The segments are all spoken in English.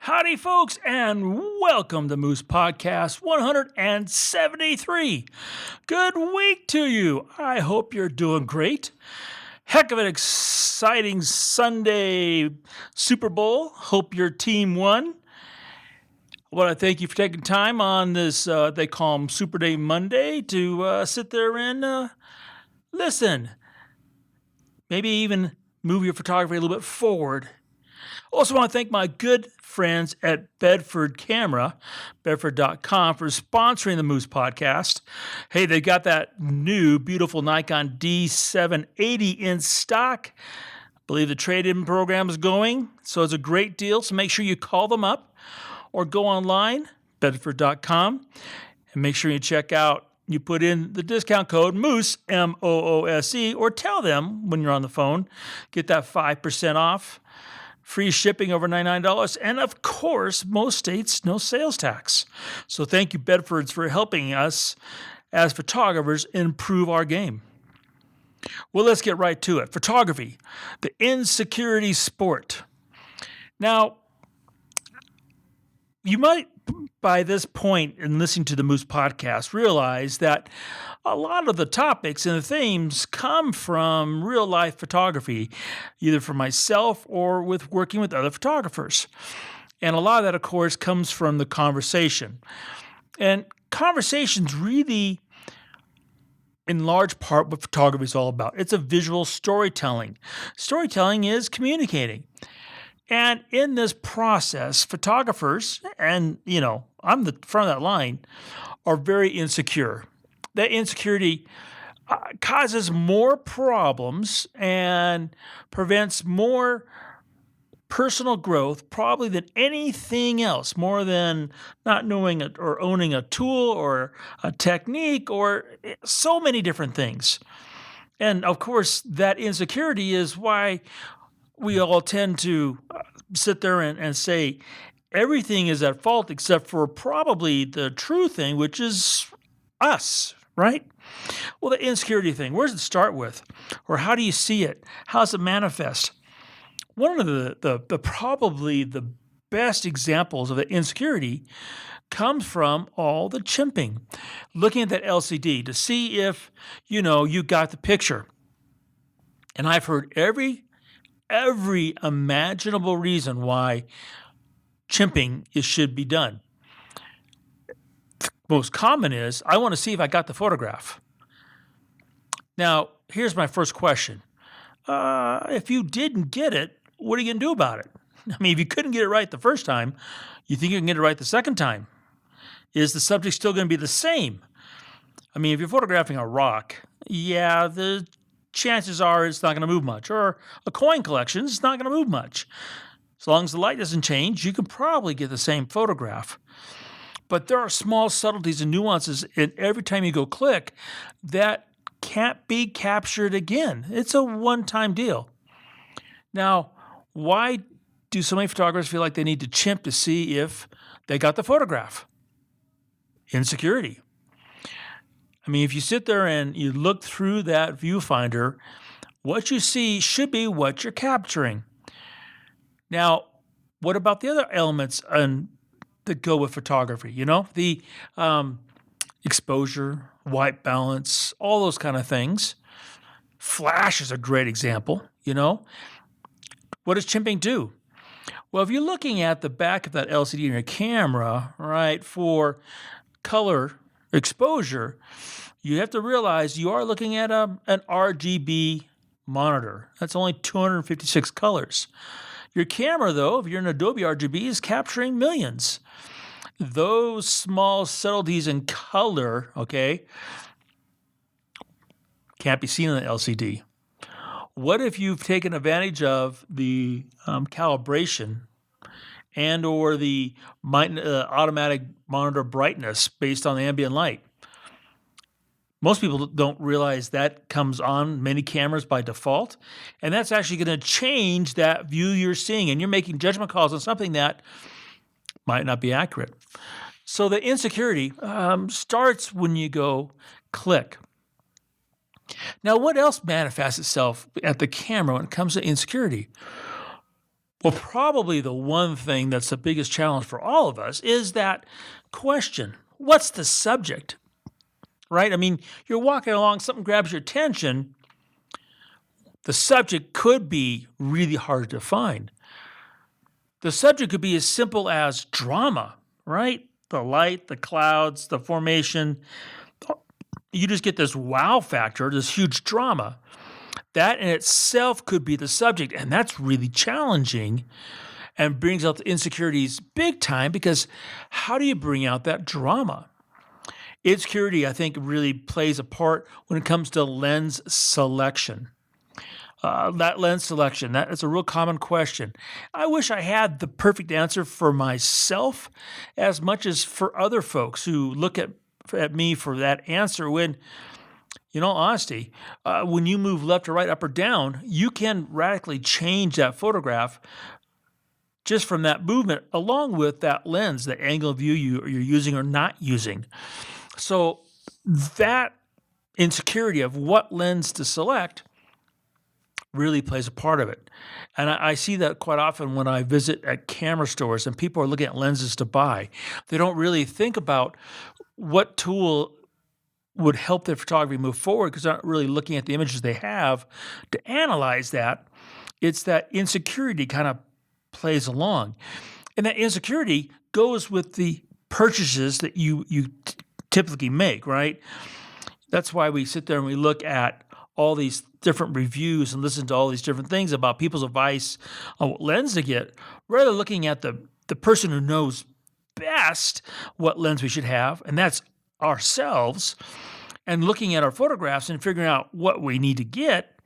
Howdy, folks, and welcome to Moose Podcast 173. Good week to you. I hope you're doing great. Heck of an exciting Sunday Super Bowl. Hope your team won. I want to thank you for taking time on this, they call them Super Day Monday, to sit there and listen. Maybe even move your photography a little bit forward. Also want to thank my good friends at Bedford Camera, Bedford.com, for sponsoring the Moose Podcast. Hey, they got that new beautiful Nikon D780 in stock. I believe the trade-in program is going, so it's a great deal. So make sure you call them up or go online, Bedford.com, and make sure you check out. You put in the discount code MOOSE, M-O-O-S-E, or tell them when you're on the phone, get that 5% off. Free shipping over $99, and of course, most states, no sales tax. So thank you, Bedfords, for helping us as photographers improve our game. Well, let's get right to it. Photography, the Insecurity Sport. Now, you might, by this point in listening to the Moose Podcast, realize that a lot of the topics and the themes come from real-life photography, either for myself or with working with other photographers. And a lot of that, of course, comes from the conversation. And conversation's really, in large part, what photography is all about. It's a visual storytelling. Storytelling is communicating. And in this process, photographers, and, I'm the front of that line, are very insecure. That insecurity causes more problems and prevents more personal growth probably than anything else, more than not knowing it or owning a tool or a technique or so many different things. And of course, that insecurity is why we all tend to sit there and say everything is at fault except for probably the true thing, which is us, right? Well, the insecurity thing, where does it start with? Or how do you see it? How does it manifest? One of the probably the best examples of the insecurity comes from all the chimping. Looking at that LCD to see if, you got the picture. And I've heard every imaginable reason why chimping should be done. Most common is, I want to see if I got the photograph. Now, here's my first question. If you didn't get it, what are you going to do about it? I mean, if you couldn't get it right the first time, you think you can get it right the second time? Is the subject still going to be the same? I mean, if you're photographing a rock, the chances are it's not going to move much. Or a coin collection, it's not going to move much. As long as the light doesn't change, you can probably get the same photograph. But there are small subtleties and nuances, and every time you go click, that can't be captured again. It's a one-time deal. Now, why do so many photographers feel like they need to chimp to see if they got the photograph? Insecurity. I mean, if you sit there and you look through that viewfinder, what you see should be what you're capturing. Now, what about the other elements that go with photography? The exposure, white balance, all those kind of things. Flash is a great example, What does chimping do? Well, if you're looking at the back of that LCD in your camera, right, for color exposure, you have to realize you are looking at an RGB monitor. That's only 256 colors. Your camera, though, if you're an Adobe RGB, is capturing millions. Those small subtleties in color, can't be seen on the LCD. What if you've taken advantage of the calibration and or the automatic monitor brightness based on the ambient light? Most people don't realize that comes on many cameras by default, and that's actually going to change that view you're seeing, and you're making judgment calls on something that might not be accurate. So the insecurity starts when you go click. Now, what else manifests itself at the camera when it comes to insecurity? Well, probably the one thing that's the biggest challenge for all of us is that question: what's the subject? Right? I mean, you're walking along, something grabs your attention. The subject could be really hard to find. The subject could be as simple as drama, right? The light, the clouds, the formation. You just get this wow factor, this huge drama. That in itself could be the subject, and that's really challenging and brings out the insecurities big time, because how do you bring out that drama? Insecurity, I think, really plays a part when it comes to lens selection. That lens selection, that is a real common question. I wish I had the perfect answer for myself as much as for other folks who look at me for that answer when, in all honesty, when you move left or right, up or down, you can radically change that photograph just from that movement, along with that lens, the angle of view you're using or not using. So that insecurity of what lens to select really plays a part of it. And I see that quite often when I visit at camera stores and people are looking at lenses to buy. They don't really think about what tool would help their photography move forward, because they're not really looking at the images they have to analyze that. It's that insecurity kind of plays along. And that insecurity goes with the purchases that you typically make, right? That's why we sit there and we look at all these different reviews and listen to all these different things about people's advice on what lens to get, rather than looking at the person who knows best what lens we should have, and that's ourselves, and looking at our photographs and figuring out what we need to get.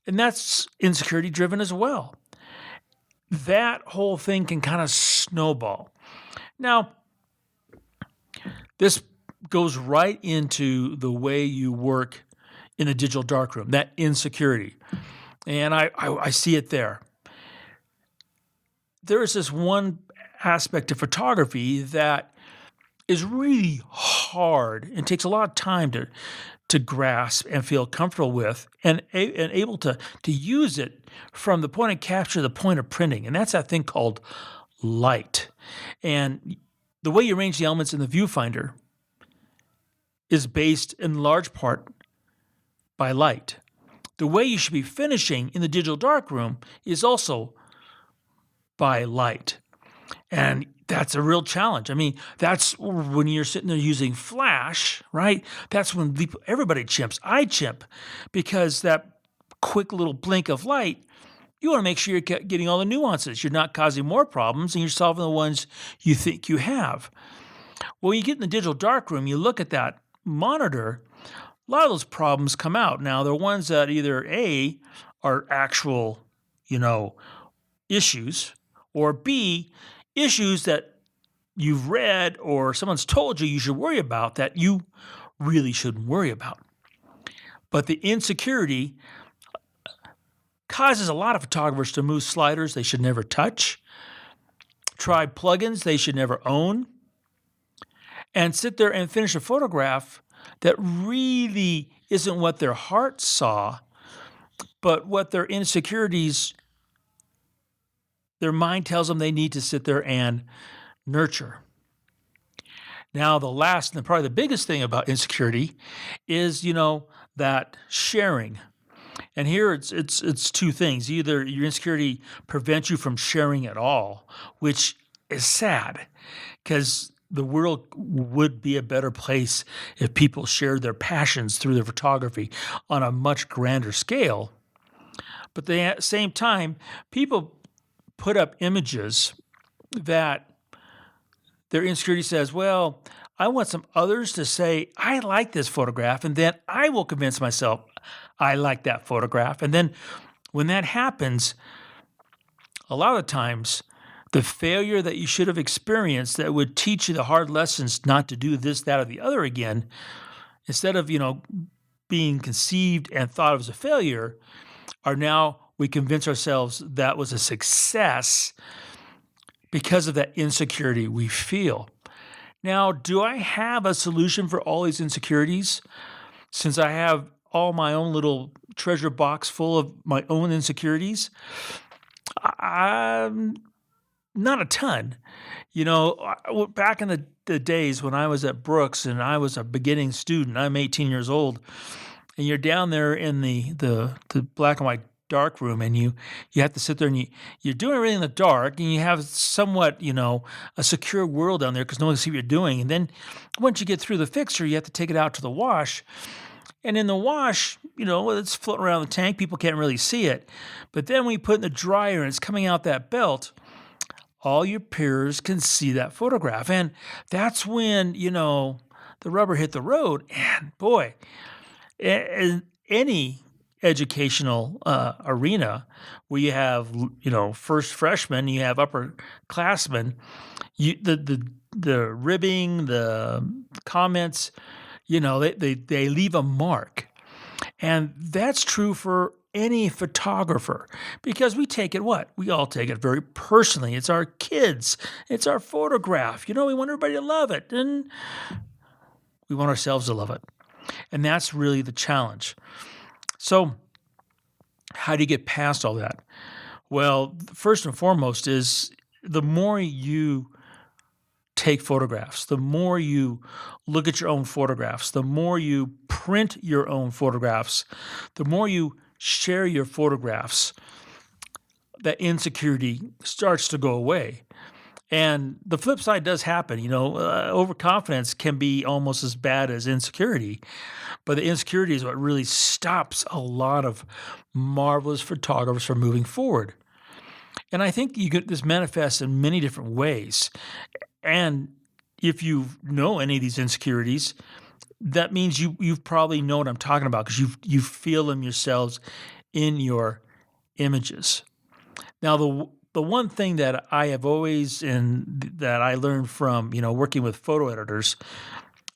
And that's insecurity driven as well. That whole thing can kind of snowball. Now, this goes right into the way you work in the digital darkroom, that insecurity. And I see it there. There is this one aspect of photography that is really hard and takes a lot of time to grasp and feel comfortable with, and able to use it from the point of capture to the point of printing. And that's that thing called light. And the way you arrange the elements in the viewfinder is based in large part by light. The way you should be finishing in the digital darkroom is also by light. And that's a real challenge. I mean, that's when you're sitting there using flash, right? That's when everybody chimps. I chimp, because that quick little blink of light, you want to make sure you're getting all the nuances. You're not causing more problems, and you're solving the ones you think you have. Well, when you get in the digital darkroom, you look at that monitor, a lot of those problems come out. Now, they're ones that either A, are actual, issues, or B, issues that you've read or someone's told you should worry about that you really shouldn't worry about. But the insecurity causes a lot of photographers to move sliders they should never touch, try plugins they should never own, and sit there and finish a photograph that really isn't what their heart saw, but what their insecurities, their mind tells them they need to sit there and nurture. Now, the last and probably the biggest thing about insecurity is, that sharing. And here it's two things. Either your insecurity prevents you from sharing at all, which is sad, because the world would be a better place if people shared their passions through their photography on a much grander scale. But at the same time, people put up images that their insecurity says, well, I want some others to say, I like this photograph, and then I will convince myself I like that photograph. And then when that happens, a lot of times, the failure that you should have experienced that would teach you the hard lessons not to do this, that, or the other again, instead of, being conceived and thought of as a failure, are now we convince ourselves that was a success because of that insecurity we feel. Now, do I have a solution for all these insecurities? Since I have all my own little treasure box full of my own insecurities, Um, Not a ton. Back in the days when I was at Brooks and I was a beginning student, I'm 18 years old, and you're down there in the black and white dark room, and you have to sit there and you're doing everything in the dark, and you have somewhat, a secure world down there because no one can see what you're doing. And then once you get through the fixture, you have to take it out to the wash. And in the wash, it's floating around the tank. People can't really see it. But then when you put it in the dryer and it's coming out that belt, all your peers can see that photograph. And that's when, the rubber hit the road. And boy, in any educational arena where you have, first freshmen, you have upperclassmen, the ribbing, the comments, they leave a mark. And that's true for any photographer because we take it what? We all take it very personally. It's our kids. It's our photograph. We want everybody to love it. And we want ourselves to love it. And that's really the challenge. So how do you get past all that? Well, first and foremost is the more you take photographs, the more you look at your own photographs, the more you print your own photographs, the more you share your photographs, that insecurity starts to go away. And the flip side does happen. Overconfidence can be almost as bad as insecurity, but the insecurity is what really stops a lot of marvelous photographers from moving forward. And I think this manifests in many different ways. And if you know any of these insecurities, that means you probably know what I'm talking about because you feel them yourselves in your images. Now, the one thing that I have always and that I learned from working with photo editors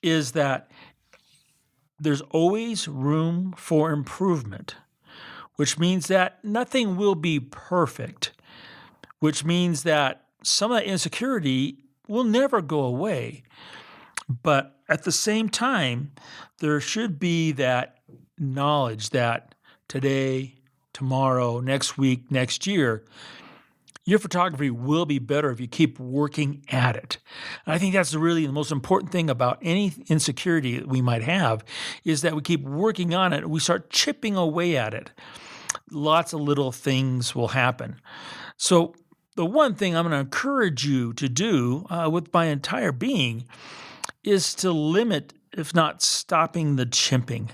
is that there's always room for improvement, which means that nothing will be perfect, which means that some of that insecurity will never go away. But at the same time, there should be that knowledge that today, tomorrow, next week, next year, your photography will be better if you keep working at it. And I think that's really the most important thing about any insecurity that we might have is that we keep working on it. We start chipping away at it. Lots of little things will happen. So the one thing I'm going to encourage you to do with my entire being is to limit, if not stopping, the chimping.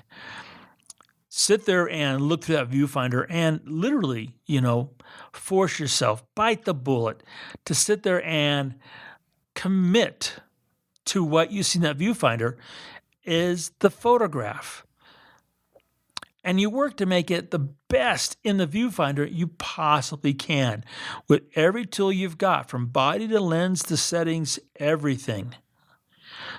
Sit there and look through that viewfinder and literally, force yourself, bite the bullet to sit there and commit to what you see in that viewfinder is the photograph. And you work to make it the best in the viewfinder you possibly can with every tool you've got, from body to lens to settings, everything.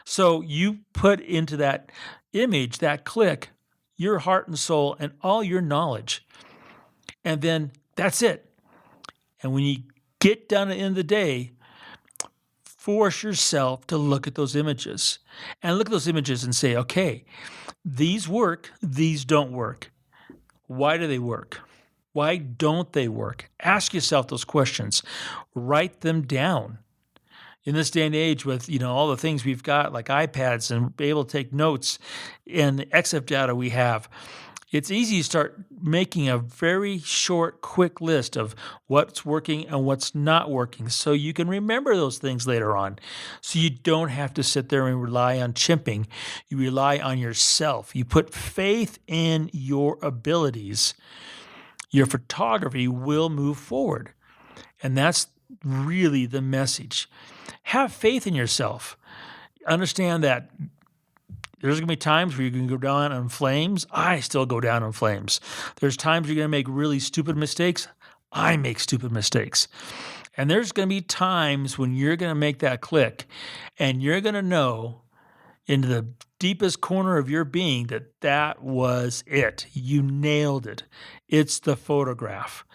So you put into that image, that click, your heart and soul and all your knowledge. And then that's it. And when you get done at the end of the day, force yourself to look at those images. And look at those images and say, okay, these work, these don't work. Why do they work? Why don't they work? Ask yourself those questions. Write them down. In this day and age with, all the things we've got like iPads and be able to take notes and the EXIF data we have, it's easy to start making a very short, quick list of what's working and what's not working so you can remember those things later on. So you don't have to sit there and rely on chimping. You rely on yourself. You put faith in your abilities. Your photography will move forward. And that's really the message. Have faith in yourself. Understand that there's going to be times where you're going to go down in flames. I still go down in flames. There's times you're going to make really stupid mistakes. I make stupid mistakes. And there's going to be times when you're going to make that click and you're going to know into the deepest corner of your being that was it. You nailed it. It's the photograph.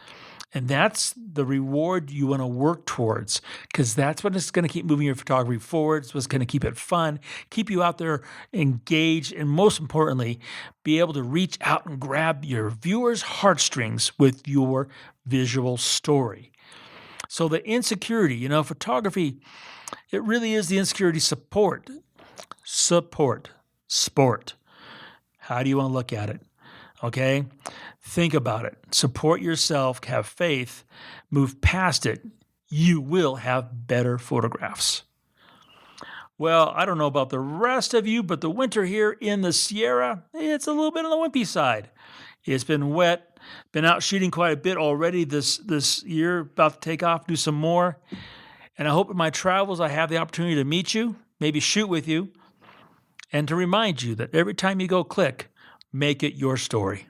And that's the reward you want to work towards, because that's what is going to keep moving your photography forward. It's what's going to keep it fun, keep you out there engaged, and most importantly, be able to reach out and grab your viewers' heartstrings with your visual story. So the insecurity, photography, it really is the insecurity sport. How do you want to look at it? Okay? Think about it. Support yourself, have faith, move past it. You will have better photographs. Well, I don't know about the rest of you, but the winter here in the Sierra, it's a little bit on the wimpy side. It's been wet, been out shooting quite a bit already this year, about to take off, do some more. And I hope in my travels I have the opportunity to meet you, maybe shoot with you, and to remind you that every time you go click, make it your story.